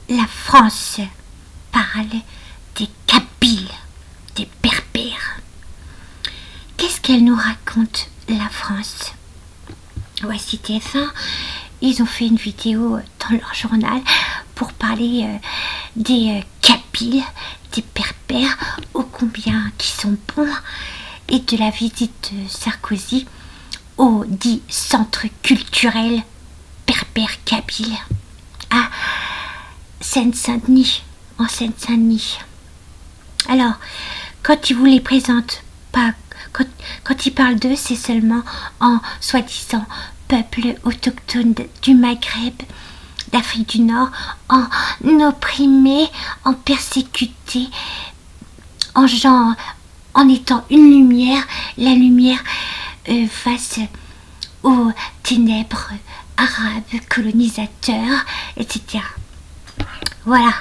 la France parle des Kabyles, des Berbères. Qu'est-ce qu'elle nous raconte, la France? Voici TF1, ils ont fait une vidéo dans leur journal pour parler des Kabyles, des Berbères, ô combien qui sont bons, et de la visite de Sarkozy au dit centre culturel berbère kabyle à Seine-Saint-Denis, en Seine-Saint-Denis. Alors, quand ils vous les présentent, pas quand ils parlent d'eux, c'est seulement en soi-disant peuple autochtone du Maghreb, d'Afrique du Nord, en opprimé, en persécuté, en genre, en étant une lumière, la lumière face aux ténèbres arabes, colonisateurs, etc. Voilà,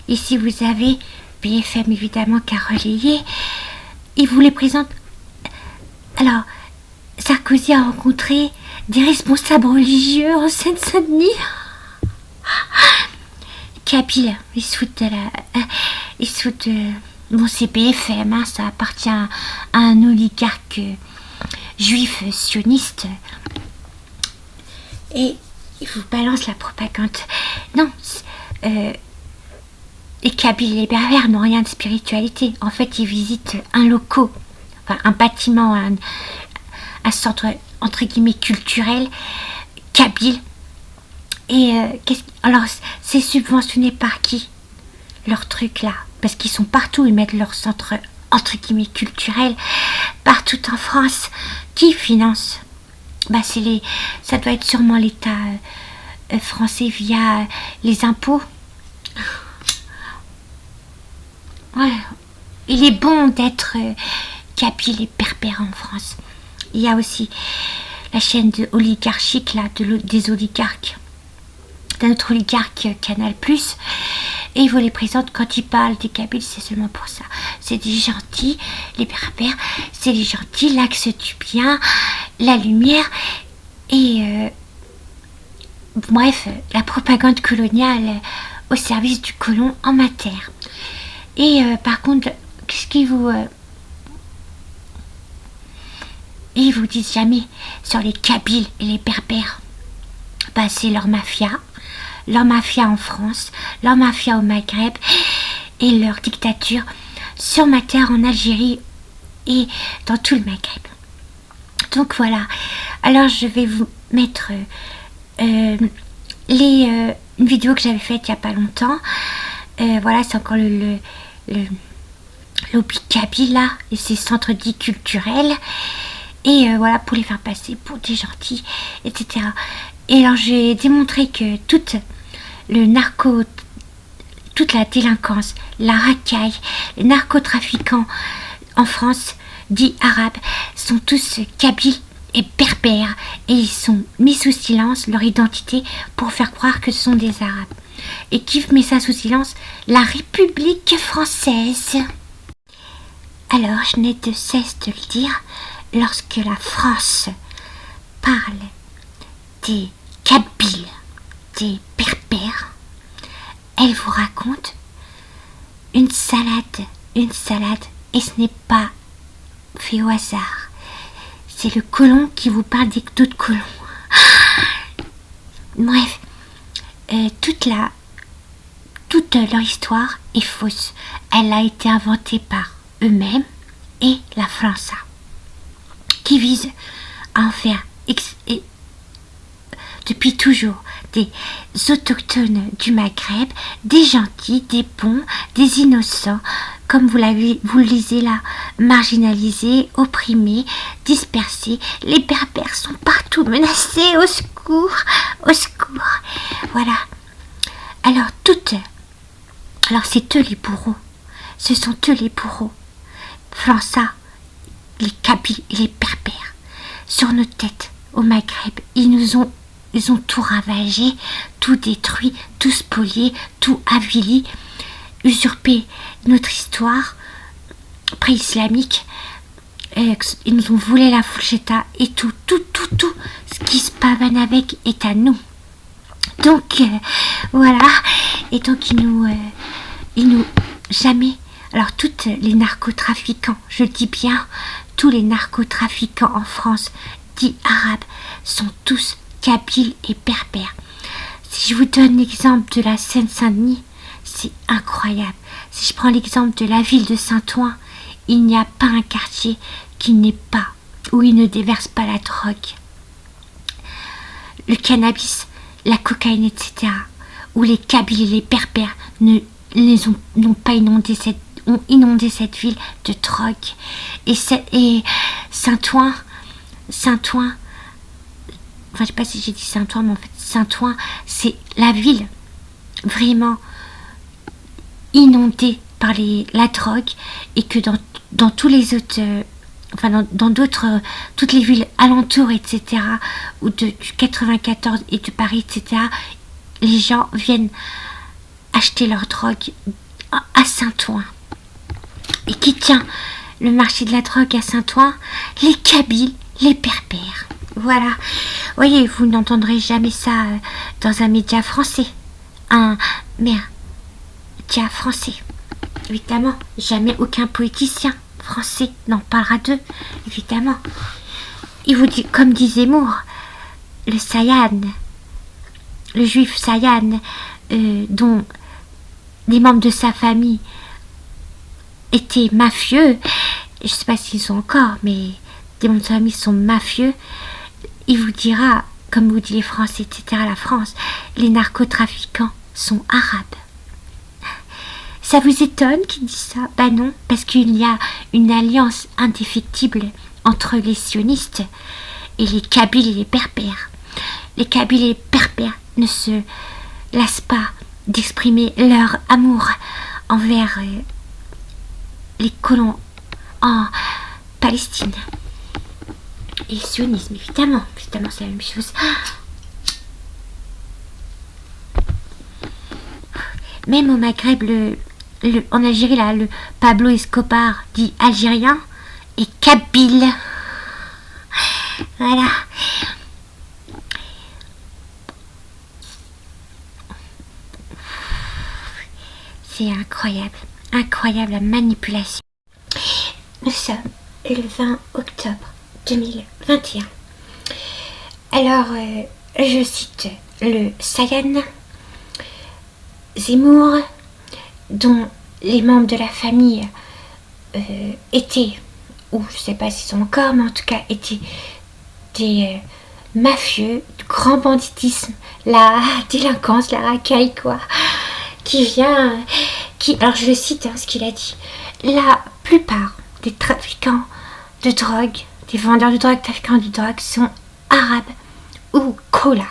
ici vous avez BFM évidemment qui a relayé, il vous les présente. Alors, Sarkozy a rencontré des responsables religieux en Seine-Saint-Denis. Kabyle, ils se foutent de bon, c'est BFM, hein, ça appartient à un oligarque juif sioniste. Et il vous balance la propagande. Non, les Kabyles et les Berbères n'ont rien de spiritualité. En fait, ils visitent un local, enfin un bâtiment, un centre entre guillemets culturel kabyle. Et alors, c'est subventionné par qui, leur truc là? Parce qu'ils sont partout, ils mettent leur centre entre guillemets culturel partout en France. Qui finance? Bah ça doit être sûrement l'État français via les impôts. Ouais. Il est bon d'être kabyle et berbère en France. Il y a aussi la chaîne de oligarchique là, des oligarques, d'un autre oligarque Canal+, et ils vous les présentent quand ils parlent des Kabyles, c'est seulement pour ça. C'est des gentils, les Berbères, c'est les gentils, l'axe du bien, la lumière, et bref, la propagande coloniale au service du colon en matière. Et par contre, qu'est-ce qu'ils vous... ils vous disent jamais sur les Kabyles et les Berbères. Bah, c'est leur mafia en France, leur mafia au Maghreb et leur dictature sur ma terre en Algérie et dans tout le Maghreb. Donc voilà, alors je vais vous mettre une vidéo que j'avais faite il n'y a pas longtemps. Voilà, c'est encore le lobby kabyle là, et ses centres dits culturels. Et voilà, pour les faire passer pour des gentils, etc. Et alors j'ai démontré que toute la délinquance, la racaille, les narcotrafiquants en France, dits arabes, sont tous kabyles et berbères. Et ils sont mis sous silence, leur identité, pour faire croire que ce sont des arabes. Et qui met ça sous silence? La République française. Alors, je n'ai de cesse de le dire, lorsque la France parle des Kabyles, des Berbères, elle vous raconte une salade, et ce n'est pas fait au hasard. C'est le colon qui vous parle d'autres colons. Bref, toute leur histoire est fausse. Elle a été inventée par eux-mêmes et la France, qui vise à en faire depuis toujours des autochtones du Maghreb, des gentils, des bons, des innocents, comme vous le lisez là, marginalisés, opprimés, dispersés. Les Berbères sont partout menacés, au secours, au secours. Voilà. Alors c'est eux les bourreaux. Ce sont eux les bourreaux. França, les Kabyles et les Berbères, sur nos têtes au Maghreb, ils ont tout ravagé, tout détruit, tout spolié, tout avili, usurpé notre histoire pré-islamique. Ils nous ont volé la fourchetta et tout ce qui se pavane avec est à nous. Donc voilà, Et donc ils nous jamais. Alors toutes les narcotrafiquants, je dis bien, tous les narcotrafiquants en France, dits arabes, sont tous kabyles et berbères. Si je vous donne l'exemple de la Seine-Saint-Denis, c'est incroyable. Si je prends l'exemple de la ville de Saint-Ouen, il n'y a pas un quartier qui n'est pas, où il ne déverse pas la drogue, le cannabis, la cocaïne, etc. Où les kabyles et les berbères n'ont pas ont inondé cette ville de drogue. Et Saint-Ouen, enfin je sais pas si j'ai dit Saint-Ouen, mais en fait Saint-Ouen, c'est la ville vraiment inondée par la drogue, et que dans tous les autres, dans d'autres, toutes les villes alentours, etc., ou du 94 et de Paris, etc., les gens viennent acheter leur drogue à Saint-Ouen. Et qui tient le marché de la drogue à Saint-Ouen? Les kabyles, les berbères. Voilà. Voyez, vous n'entendrez jamais ça dans un média français. Un média français. Évidemment, jamais aucun politicien français n'en parlera d'eux. Évidemment. Il vous dit, comme dit Zemmour, le Sayan, le juif Sayan, dont des membres de sa famille étaient mafieux, je ne sais pas s'ils sont encore, mais des membres de sa famille sont mafieux, il vous dira, comme vous dit les Français, etc., la France, les narcotrafiquants sont arabes. Ça vous étonne qu'il dise ça? Ben non, parce qu'il y a une alliance indéfectible entre les sionistes et les kabyles et les berbères. Les kabyles et les berbères ne se lassent pas d'exprimer leur amour envers les colons en Palestine. Et le sionisme, évidemment c'est la même chose. Même au Maghreb, en Algérie, là, le Pablo Escobar, dit algérien, et kabyle. Voilà. C'est incroyable la manipulation. Nous sommes le 20 octobre 2021. Alors, je cite le Sayan Zemmour, dont les membres de la famille étaient, ou je ne sais pas s'ils sont encore, mais en tout cas étaient des mafieux, du grand banditisme, la délinquance, la racaille, quoi, alors je cite ce qu'il a dit, la plupart des trafiquants de drogue, des vendeurs de drogue, trafiquants de drogue sont arabes ou cola.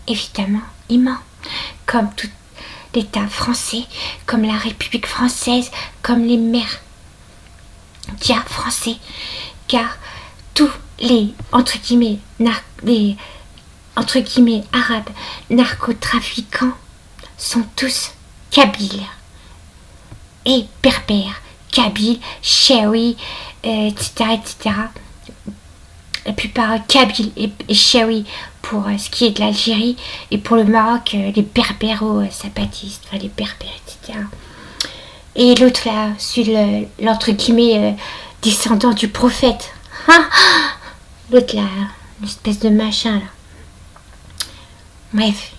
Évidemment, il ment, comme tout l'État français, comme la République française, comme les médias français, car tous les arabes narcotrafiquants sont tous kabyles et berbères, kabyles, chéri, etc. La plupart kabyles et chéri pour ce qui est de l'Algérie, et pour le Maroc, les berbéro-zapatistes, enfin les berbères, etc. Et l'autre là, celui l'entre guillemets descendant du prophète. L'autre là, une espèce de machin là. Bref,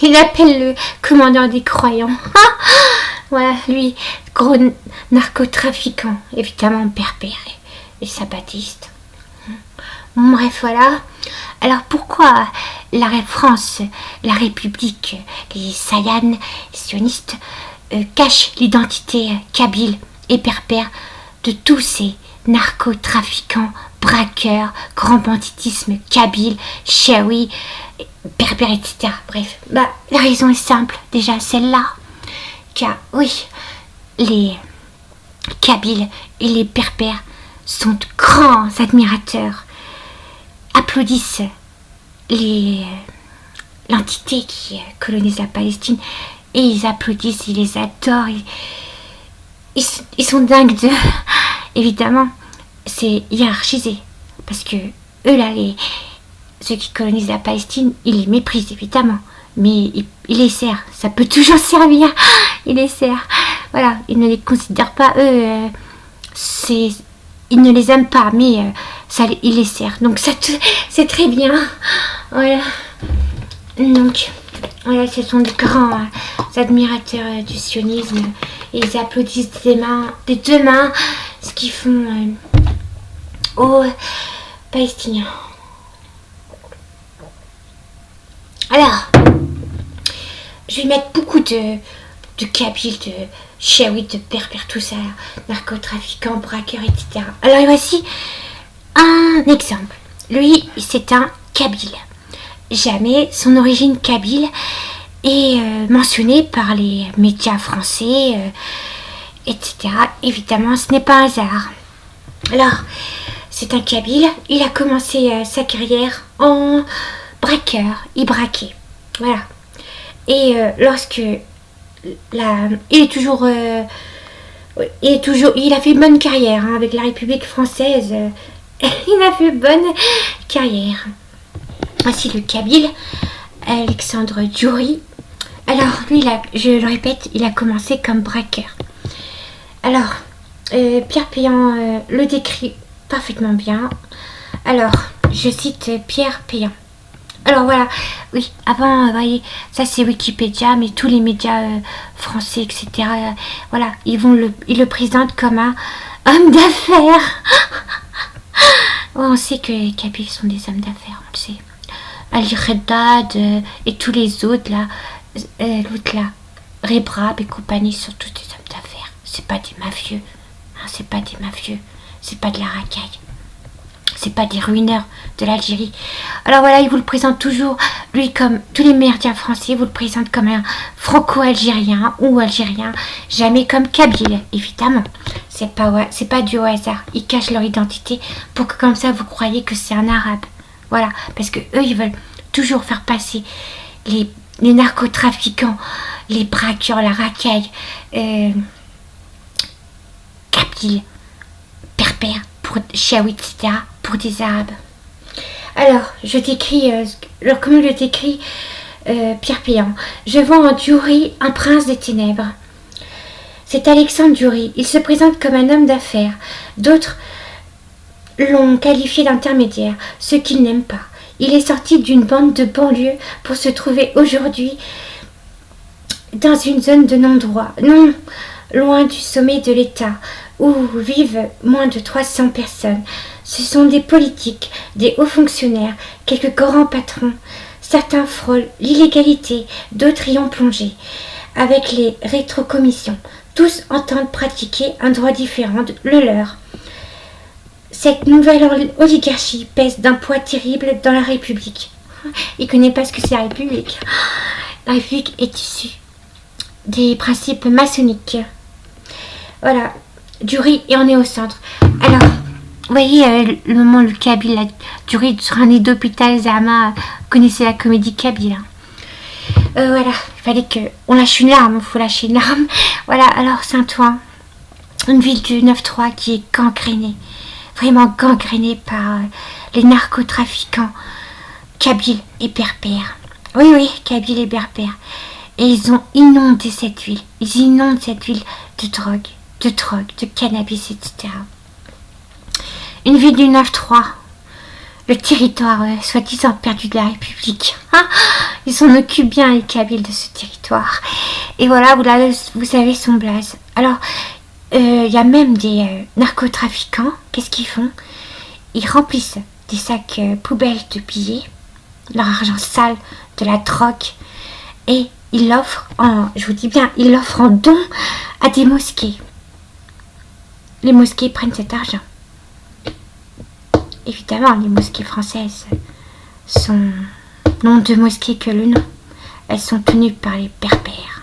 il appelle le commandant des croyants. Voilà, lui, gros narcotrafiquant, évidemment berbère et zapatiste. Bref, voilà. Alors pourquoi la France, la République, les Sayan, les sionistes, cachent l'identité kabyle et berbère de tous ces narcotrafiquants, braqueurs, grand banditisme, kabyle, chéri, berbère, etc. Bref, la raison est simple, déjà celle-là. Car oui, les kabyles et les berbères sont de grands admirateurs, applaudissent l'entité qui colonise la Palestine, et ils applaudissent, ils les adorent, ils sont dingues d'eux. Évidemment, c'est hiérarchisé, parce que eux là, ceux qui colonisent la Palestine, ils les méprisent évidemment, mais il les sert. Ça peut toujours servir. Il les sert. Voilà, il ne les considère pas, eux, il ne les aime pas, mais il les sert. Donc c'est très bien. Voilà. Donc, voilà, ce sont des grands admirateurs du sionisme. Et ils applaudissent des deux mains, ce qu'ils font aux Palestiniens. Alors, je vais mettre beaucoup de Kabyles, de Chiaouis, de Berbères, tout ça, narcotrafiquants, braqueurs, etc. Alors voici un exemple. Lui, c'est un Kabyle. Jamais son origine kabyle est mentionnée par les médias français, etc. Évidemment, ce n'est pas un hasard. Alors, c'est un Kabyle. Il a commencé sa carrière en braqueur. Il braquait. Voilà. Et lorsque il a fait une bonne carrière avec la République française. Il a fait une bonne carrière. Voici le Kabyle, Alexandre Djouri. Alors, lui, je le répète, il a commencé comme braqueur. Alors, Pierre Péan le décrit parfaitement bien. Alors, je cite Pierre Péan. Alors voilà, oui, avant, vous voyez, ça c'est Wikipédia, mais tous les médias français, etc., voilà, ils le présentent comme un homme d'affaires. On sait que les Kabyles sont des hommes d'affaires, on le sait. Ali Reddad et tous les autres, là, l'autre là, Rebrab et compagnie, sont tous des hommes d'affaires. C'est pas des mafieux, hein, c'est pas des mafieux, c'est pas de la racaille. C'est pas des ruineurs de l'Algérie. Alors voilà, il vous le présente toujours, lui, comme tous les médias français, vous le présentent comme un franco-algérien ou algérien, jamais comme kabyle, évidemment. C'est pas dû au hasard. Ils cachent leur identité pour que comme ça vous croyez que c'est un arabe. Voilà, parce que eux, ils veulent toujours faire passer les narcotrafiquants, les braqueurs, la racaille, kabyle, berbère, pour Chiaouis, etc., pour des arabes. Alors, je décris, comment le décrit Pierre Péan. Je vois en Djouri un prince des ténèbres. C'est Alexandre Djouri. Il se présente comme un homme d'affaires. D'autres l'ont qualifié d'intermédiaire, ce qu'il n'aime pas. Il est sorti d'une bande de banlieue pour se trouver aujourd'hui dans une zone de non-droit, non loin du sommet de l'État, où vivent moins de 300 personnes. Ce sont des politiques, des hauts fonctionnaires, quelques grands patrons. Certains frôlent l'illégalité, d'autres y ont plongé, avec les rétrocommissions. Tous entendent pratiquer un droit différent de le leur. Cette nouvelle oligarchie pèse d'un poids terrible dans la République. Il ne connaît pas ce que c'est la République. La République est issue des principes maçonniques. Voilà, Djouri et on est au centre. Alors, vous voyez le moment le Kabyle, Djouri sur un lit d'hôpital, Zama, vous connaissez la comédie Kabyle. Voilà, il fallait qu'on lâche une larme, il faut lâcher une larme. Voilà, alors Saint-Ouen, une ville du 9-3 qui est gangrénée, vraiment gangrénée par les narcotrafiquants kabyles et berbères. Oui, kabyles et berbères. Et ils ont inondé cette ville. Ils inondent cette ville de drogue, de cannabis, etc. Une ville du 9-3. Le territoire, soi-disant perdu de la République. Ils s'en occupent bien, les Kabyles, de ce territoire. Et voilà, vous savez son blaze. Alors, il y a même des narcotrafiquants. Qu'est-ce qu'ils font? Ils remplissent des sacs poubelles de billets, leur argent sale, de la drogue, et ils l'offrent je vous dis bien, ils l'offrent en don à des mosquées. Les mosquées prennent cet argent. Évidemment, les mosquées françaises n'ont de mosquées que le nom. Elles sont tenues par les berbères.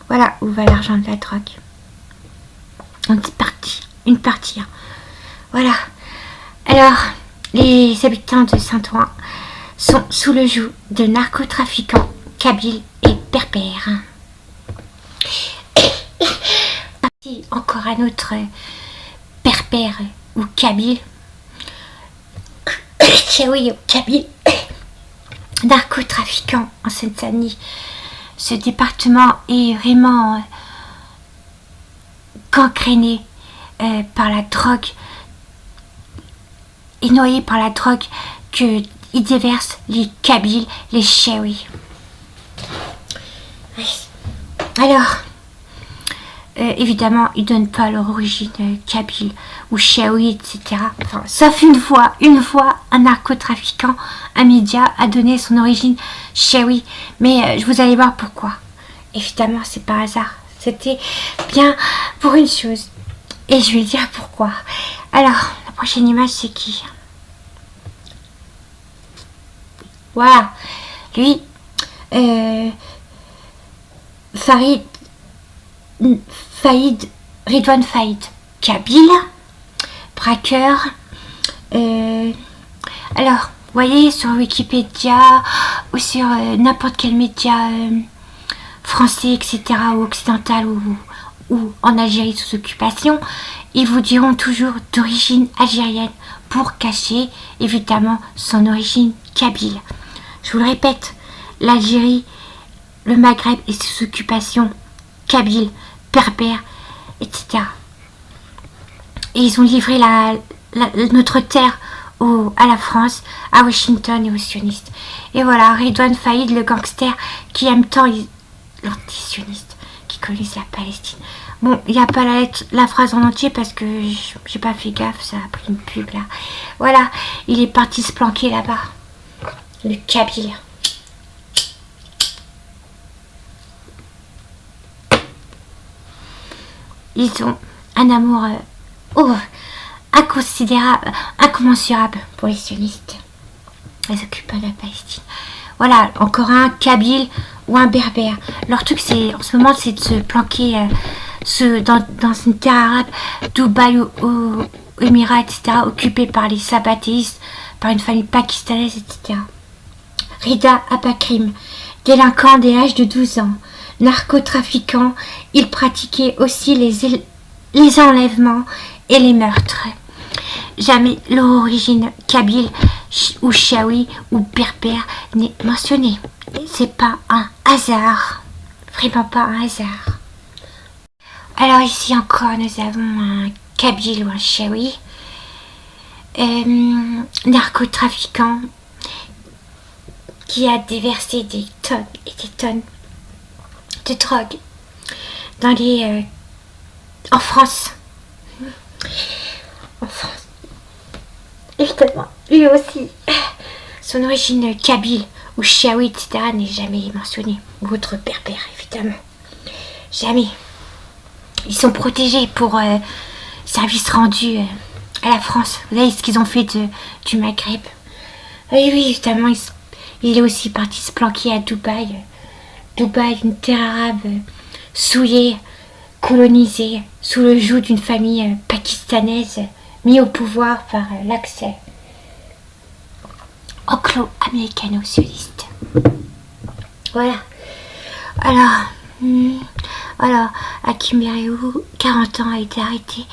Voilà où va l'argent de la drogue. Une partie. Voilà. Alors, les habitants de Saint-Ouen sont sous le joug de narcotrafiquants kabyles et berbères. Encore un autre berbère ou kabyle. Oui, kabyle. narcotrafiquants en Seine-Saint-Denis. Ce département est vraiment gangréné par la drogue et noyé par la drogue que ils déversent les Kabyles, les Chaouis. Alors, évidemment, ils donnent pas leur origine kabyle ou chaoui, etc. Enfin, sauf une fois, un narcotrafiquant, un média a donné son origine chaoui. Mais je vous allez voir pourquoi. Évidemment, c'est par hasard. C'était bien pour une chose. Et je vais dire pourquoi. Alors, la prochaine image, c'est qui? Voilà. Lui, Redouane Faïd, kabyle, braqueur. Alors, vous voyez sur Wikipédia ou sur n'importe quel média français, etc., ou occidental, ou en Algérie sous occupation, ils vous diront toujours d'origine algérienne pour cacher évidemment son origine kabyle. Je vous le répète, l'Algérie, le Maghreb est sous occupation kabyle, berbère, etc. Et ils ont livré notre terre à la France, à Washington et aux sionistes. Et voilà, Redouane Faïd, le gangster qui aime tant l'antisioniste, qui colonise la Palestine. Bon, il n'y a pas la phrase en entier parce que j'ai pas fait gaffe, ça a pris une pub là. Voilà, il est parti se planquer là-bas. Le kabyle. Ils ont un amour inconsidérable, incommensurable pour les sionistes. Les occupants de la Palestine. Voilà, encore un kabyle ou un berbère. Leur truc, en ce moment, c'est de se planquer dans une terre arabe, Dubaï ou Émirats, etc., occupée par les sabatéistes, par une famille pakistanaise, etc. Rida Abakrim, délinquant dès l'âge de 12 ans, narcotrafiquant, il pratiquait aussi les enlèvements et les meurtres. Jamais leur origine kabyle ou chaoui ou berbère n'est mentionnée. C'est pas un hasard. Vraiment pas un hasard. Alors ici encore, nous avons un kabyle ou un chaoui. Narcotrafiquant qui a déversé des tonnes et des tonnes de drogue en France. En France. Évidemment, lui aussi. Son origine kabyle ou chaoui, etc. n'est jamais mentionnée. Ou autre berbère, évidemment. Jamais. Ils sont protégés pour service rendu à la France. Vous voyez ce qu'ils ont fait du Maghreb. Oui, évidemment, il est aussi parti se planquer à Dubaï. Dubaï, une terre arabe souillée, colonisée, sous le joug d'une famille pakistanaise, mis au pouvoir par l'accès anglo-américano-sioniste. Voilà. Alors, Hakim Beriou, 40 ans, a été arrêté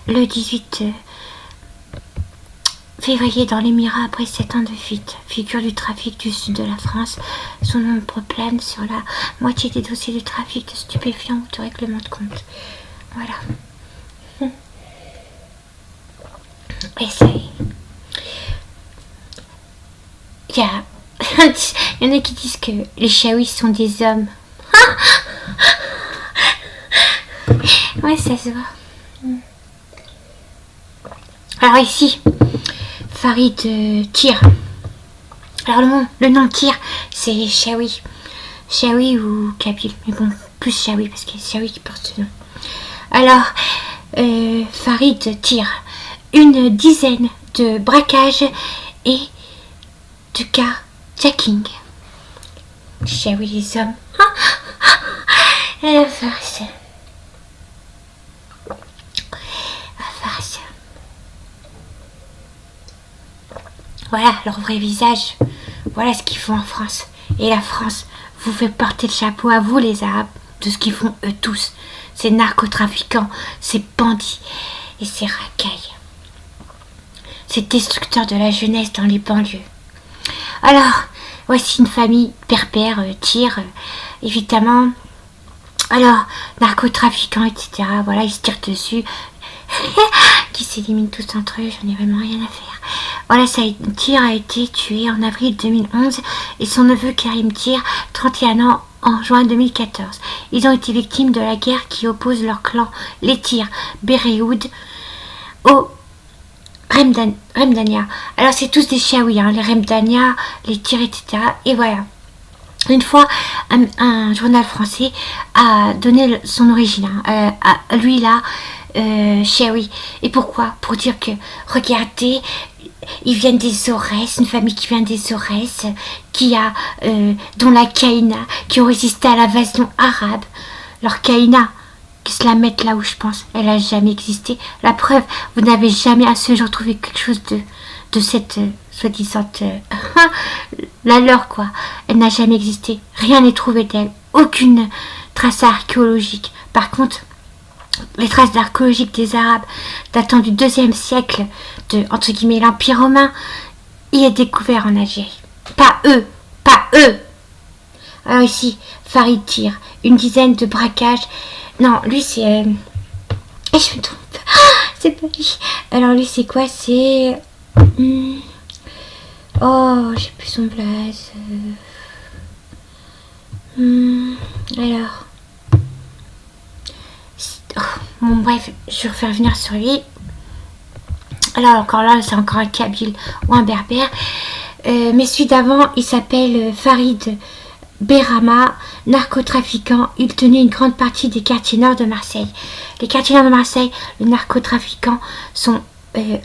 le 18 février dans l'Émirat après 7 ans de fuite. Figure du trafic du sud de la France. Son nombre plane sur la moitié des dossiers de trafic de stupéfiants ou de règlement de compte. Voilà. Et ça y est. Il y en a qui disent que les chaouis sont des hommes. Ouais, ça se voit. Alors ici, Farid Tir. Alors le nom Tir, c'est chaoui. Chaoui ou kabyle. Mais bon, plus chaoui parce que c'est chaoui qui porte ce nom. Alors, Farid Tir. Une dizaine de braquages et de carjacking. Chaoui les hommes. La farce. Voilà leur vrai visage. Voilà ce qu'ils font en France. Et la France vous fait porter le chapeau à vous, les Arabes, de ce qu'ils font eux tous. Ces narcotrafiquants, ces bandits et ces racailles. Ces destructeurs de la jeunesse dans les banlieues. Alors, Voici une famille berbère, tire, évidemment. Alors, narcotrafiquants, etc. Voilà, ils se tirent dessus. Qui s'éliminent tous entre eux, j'en ai vraiment rien à faire. Voilà, Tir a été tué en avril 2011 et son neveu Karim Tir, 31 ans, en juin 2014. Ils ont été victimes de la guerre qui oppose leur clan, les Tir Béréoud, au Remdania. Alors, c'est tous des Chiaouis, hein, les Remdania, les Tir, etc. Et voilà. Une fois, un journal français a donné son origine, hein, à lui là, Chiaoui. Et pourquoi? Pour dire que, regardez, ils viennent des Aurès, une famille qui vient des Aurès, dont la Kaïna, qui ont résisté à l'invasion arabe. Leur Kaïna, qui se la mettent là où je pense, elle n'a jamais existé. La preuve, vous n'avez jamais à ce jour trouvé quelque chose de cette soi-disant la leur, quoi. Elle n'a jamais existé. Rien n'est trouvé d'elle. Aucune trace archéologique. Par contre, les traces archéologiques des Arabes datant du 2e siècle de, entre guillemets, l'Empire romain, y est découvert en Algérie. Pas eux. Pas eux. Alors ici, Farid Tir. Une dizaine de braquages. Non, lui c'est... Et je me trompe. C'est pas lui. Alors lui c'est quoi? C'est... Oh, j'ai plus son blaze. Alors... Oh, bon bref, je vais refaire venir sur lui. Alors encore là, c'est encore un Kabyle ou un Berbère. Mais celui d'avant, il s'appelle Farid Berama, narcotrafiquant. Il tenait une grande partie des quartiers nord de Marseille. Les quartiers nord de Marseille, les narcotrafiquants sont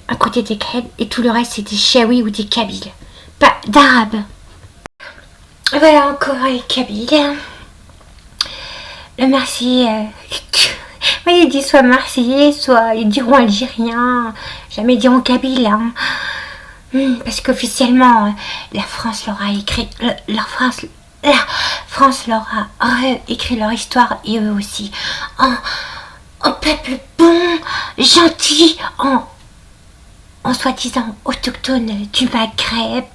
à côté des Grecs et tout le reste c'est des Chiaouis ou des Kabyles. Pas d'Arabes. Voilà encore les Kabyles. Le Marseillais, oui, ils disent soit Marseillais, soit ils diront Algérien, jamais ils diront Kabyle. Hein. Parce qu'officiellement, la France leur a écrit, la France leur a écrit leur histoire et eux aussi. En peuple bon, gentil, en soi-disant autochtones du Maghreb,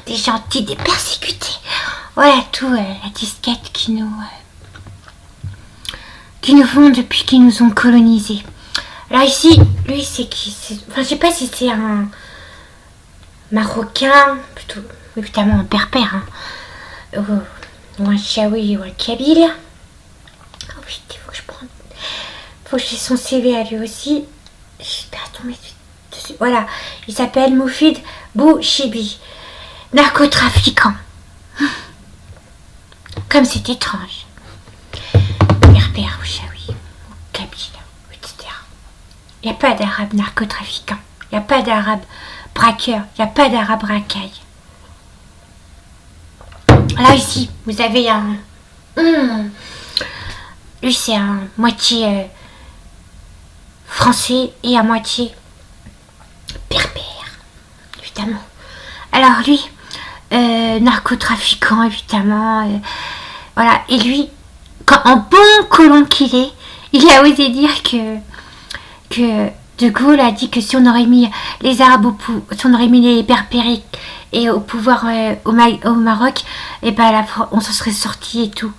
des gentils, des persécutés. Voilà tout la disquette qui nous font depuis qu'ils nous ont colonisés. Alors ici, lui c'est qui? Enfin, je sais pas si c'est un Marocain, plutôt évidemment un Berbère, hein. Ou un Chiaoui ou un Kabyle. Oh oui, il faut que je prenne. Faut que j'ai son CV à lui aussi. J'espère tomber dessus. Voilà, il s'appelle Moufid Bouchibi, narcotrafiquant. Comme c'est étrange. Berbère ou Chiaoui, ou Kabyle, etc. Il n'y a pas d'arabe narcotrafiquant. Il n'y a pas d'arabe braqueur. Il n'y a pas d'arabe racaille. Là ici, vous avez un... Lui c'est un moitié français et à moitié berbère, évidemment. Alors lui, narcotrafiquant évidemment. Voilà, et lui, en bon colon qu'il est, il a osé dire que De Gaulle a dit que si on aurait mis les Arabes si on aurait mis les Berbères et au pouvoir au Maroc, et ben on s'en serait sorti et tout.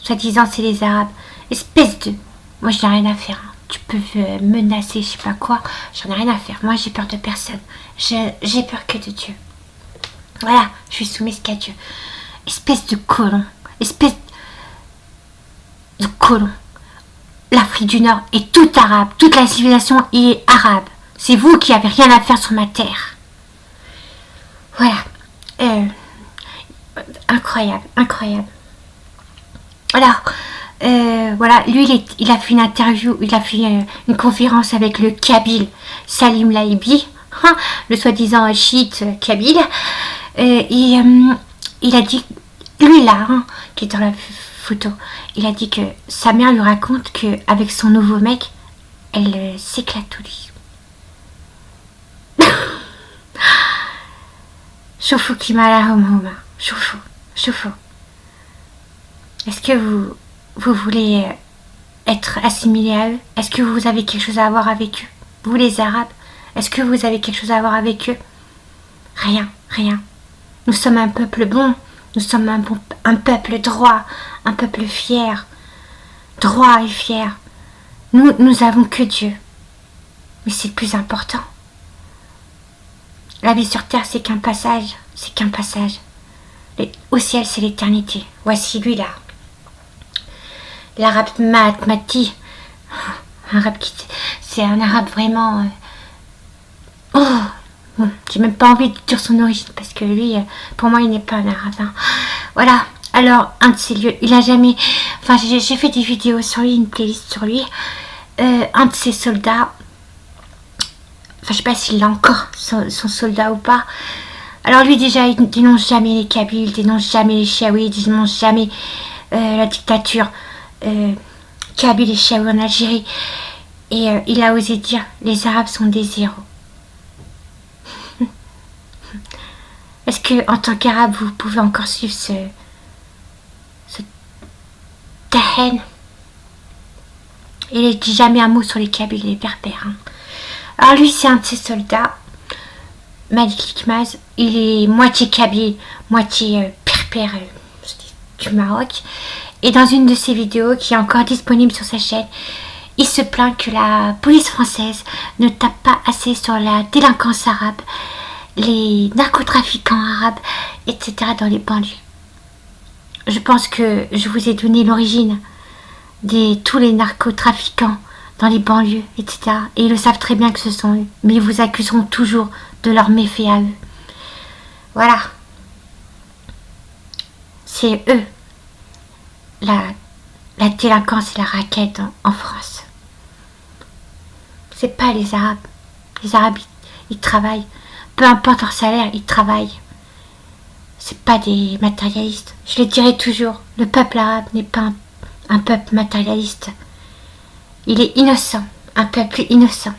Soi-disant c'est les Arabes. Espèce de... Moi je n'ai rien à faire. Hein. Tu peux menacer je sais pas quoi. J'en ai rien à faire. Moi j'ai peur de personne. J'ai peur que de Dieu. Voilà, je suis soumise qu'à Dieu. Espèce de colon. Espèce de colon. L'Afrique du Nord est toute arabe. Toute la civilisation y est arabe. C'est vous qui avez rien à faire sur ma terre. Voilà. Incroyable, incroyable. Alors, voilà, lui, il a fait une interview, il a fait une conférence avec le Kabyle Salim Laïbi, hein, le soi-disant chiite Kabyle. Il a dit, lui là, hein, qui est dans la photo, il a dit que sa mère lui raconte qu'avec son nouveau mec, elle s'éclate au lit. Choufou qui m'a la homa. Choufou. Est-ce que vous voulez être assimilé à eux? Est-ce que vous avez quelque chose à voir avec eux? Vous les Arabes, est-ce que vous avez quelque chose à voir avec eux? Rien. Nous sommes un peuple bon, nous sommes un peuple droit, un peuple fier, droit et fier. Nous avons que Dieu. Mais c'est le plus important. La vie sur terre, c'est qu'un passage, c'est qu'un passage. Au ciel, c'est l'éternité. Voici lui là. L'arabe Mahdi. C'est un arabe vraiment... Bon, j'ai même pas envie de dire son origine parce que lui, pour moi, il n'est pas un arabe. Hein. Voilà. Alors, un de ces lieux, il a jamais... Enfin, j'ai fait des vidéos sur lui, une playlist sur lui. Un de ses soldats... Enfin, je sais pas s'il a encore son soldat ou pas. Alors lui, déjà, il dénonce jamais les Kabyles, il dénonce jamais les Chiaouis, il dénonce jamais la dictature Kabyle et Chiaoui en Algérie. Et il a osé dire, les Arabes sont des héros. Est-ce que, en tant qu'Arabe, vous pouvez encore suivre ta haine? Il ne dit jamais un mot sur les Kabyles et les Berbères. Hein. Alors lui, c'est un de ses soldats, Malik Likmaz. Il est moitié Kabyle, moitié Berbère du Maroc. Et dans une de ses vidéos, qui est encore disponible sur sa chaîne, il se plaint que la police française ne tape pas assez sur la délinquance arabe, les narcotrafiquants arabes, etc. dans les banlieues. Je pense que je vous ai donné l'origine de tous les narcotrafiquants dans les banlieues, etc. Et ils le savent très bien que ce sont eux, mais ils vous accuseront toujours de leurs méfaits à eux. Voilà. C'est eux, la délinquance et la raquette en France. C'est pas les Arabes. Les Arabes, ils travaillent. Peu importe leur salaire, ils travaillent. C'est pas des matérialistes. Je le dirai toujours, le peuple arabe n'est pas un peuple matérialiste. Il est innocent, un peuple innocent.